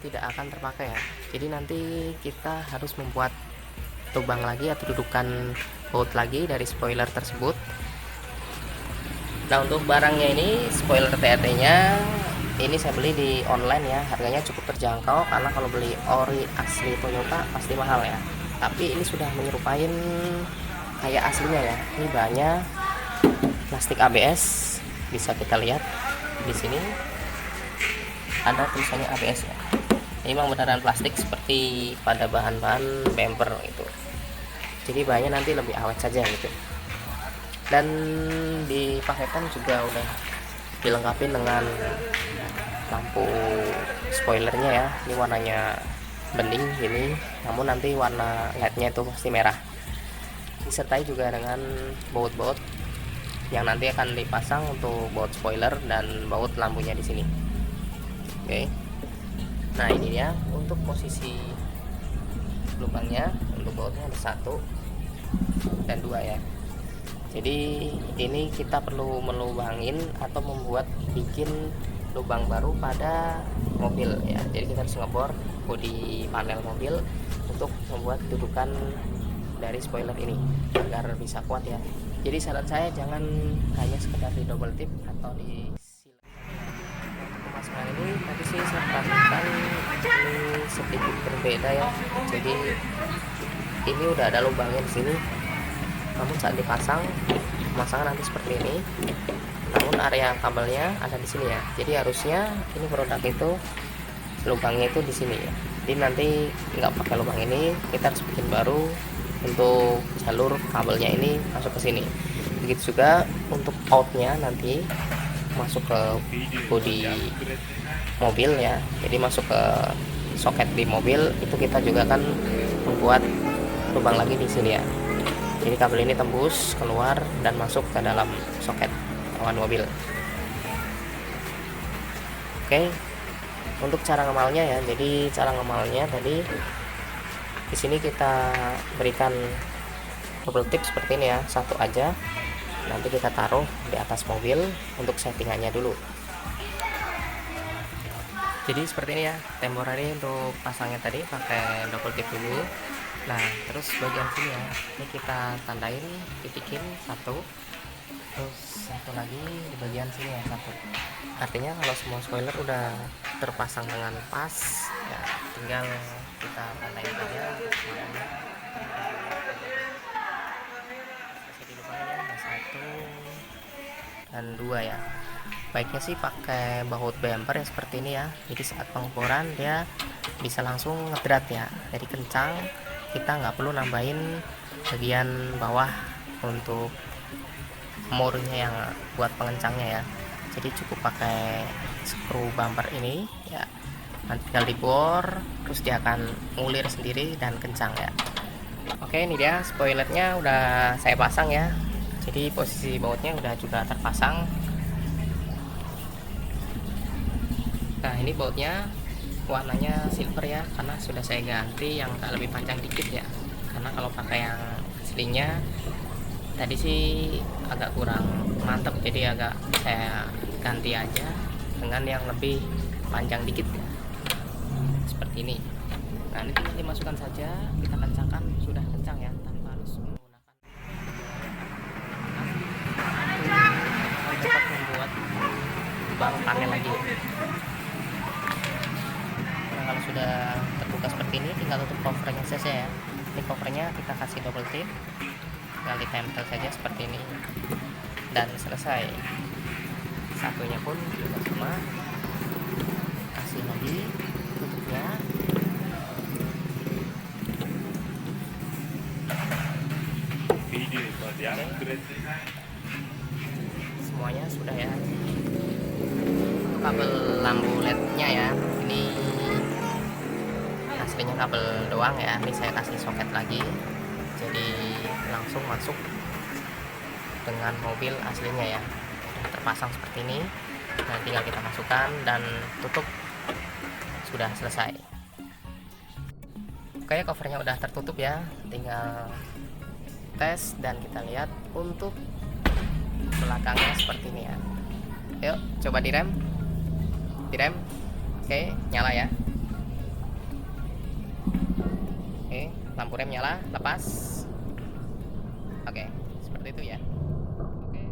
tidak akan terpakai ya. Jadi nanti kita harus membuat lubang lagi atau dudukan baut lagi dari spoiler tersebut. Nah, untuk barangnya ini spoiler TRT nya ini saya beli di online ya, harganya cukup terjangkau karena kalau beli ori asli Toyota pasti mahal ya. Tapi ini sudah menyerupai kayak aslinya ya. Ini bahannya plastik ABS, bisa kita lihat di sini ada tulisannya ABS ya. Ini memang beneran plastik seperti pada bahan-bahan bumper itu. Jadi bahannya nanti lebih awet saja gitu. Dan dipakaikan juga udah dilengkapi dengan lampu spoilernya ya. Ini warnanya bening ini, namun nanti warna LED-nya itu pasti merah. Disertai juga dengan baut-baut yang nanti akan dipasang untuk baut spoiler dan baut lampunya di sini. Oke. Nah, ini ya untuk posisi lubangnya. Untuk bautnya ada 1 dan 2 ya. Jadi ini kita perlu melubangin atau bikin lubang baru pada mobil ya. Jadi kita harus ngebor bodi panel mobil untuk membuat dudukan dari spoiler ini agar bisa kuat ya. Jadi saran saya jangan hanya sekedar di double tip atau di silet. Pemasangan ini tadi sih saya perhatikan ini sedikit berbeda ya. Jadi ini udah ada lubangnya di sini. Namun saat dipasang, pemasangan nanti seperti ini. Namun area kabelnya ada di sini ya. Jadi harusnya ini produk itu lubangnya itu di sini ya. Jadi nanti nggak pakai lubang ini, kita harus bikin baru untuk jalur kabelnya ini masuk ke sini. Begitu juga untuk outnya nanti masuk ke bodi mobil ya. Jadi masuk ke soket di mobil itu kita juga kan membuat lubang lagi di sini ya. Jadi kabel ini tembus keluar dan masuk ke dalam soket awan mobil. Oke, untuk cara ngemalnya ya. Jadi cara ngemalnya tadi di sini kita berikan double tip seperti ini ya, 1 aja. Nanti kita taruh di atas mobil untuk settingannya dulu. Jadi seperti ini ya temporary untuk pasangnya tadi pakai double tip dulu. Nah, terus bagian sini ya, ini kita tandain, titikin 1, terus 1 lagi di bagian sini ya 1. Artinya kalau semua spoiler udah terpasang dengan pas ya, tinggal kita tandain aja semuanya. Jadi lubangnya ada 1 dan 2 ya. Baiknya sih pakai baut bumper yang seperti ini ya. Jadi saat pengukuran dia bisa langsung ngedrat ya, jadi kencang. Kita nggak perlu nambahin bagian bawah untuk murnya yang buat pengencangnya ya. Jadi cukup pakai skru bumper ini ya. Nanti tinggal dibor, terus dia akan ngulir sendiri dan kencang ya. Oke, ini dia spoilernya udah saya pasang ya. Jadi posisi bautnya udah juga terpasang. Nah, ini bautnya warnanya silver ya, karena sudah saya ganti yang agak lebih panjang dikit ya. Karena kalau pakai yang aslinya tadi sih agak kurang mantap, jadi agak saya ganti aja dengan yang lebih panjang dikit ya, seperti ini. Nah, ini tinggal dimasukkan saja, kita kencangkan, sudah kencang ya, tanpa harus menggunakan cepat membuat lubang panel lagi. Kalau sudah terbuka seperti ini, tinggal tutup covernya saja ya. Ini covernya kita kasih double tip, tinggal ditempel saja seperti ini dan selesai. Satunya pun juga sama, kasih lagi tutupnya. Oke. Semuanya sudah ya. Kabel lampu LED-nya ya, ini aslinya kabel doang ya. Ini saya kasih soket lagi, jadi langsung masuk dengan mobil aslinya ya. Sudah terpasang seperti ini. Nah, tinggal kita masukkan dan tutup, sudah selesai. Oke, covernya udah tertutup ya, tinggal tes dan kita lihat untuk belakangnya seperti ini ya. Yuk coba direm. Oke, nyala ya. Oke, lampu rem nyala, lepas. Oke, seperti itu ya. Oke.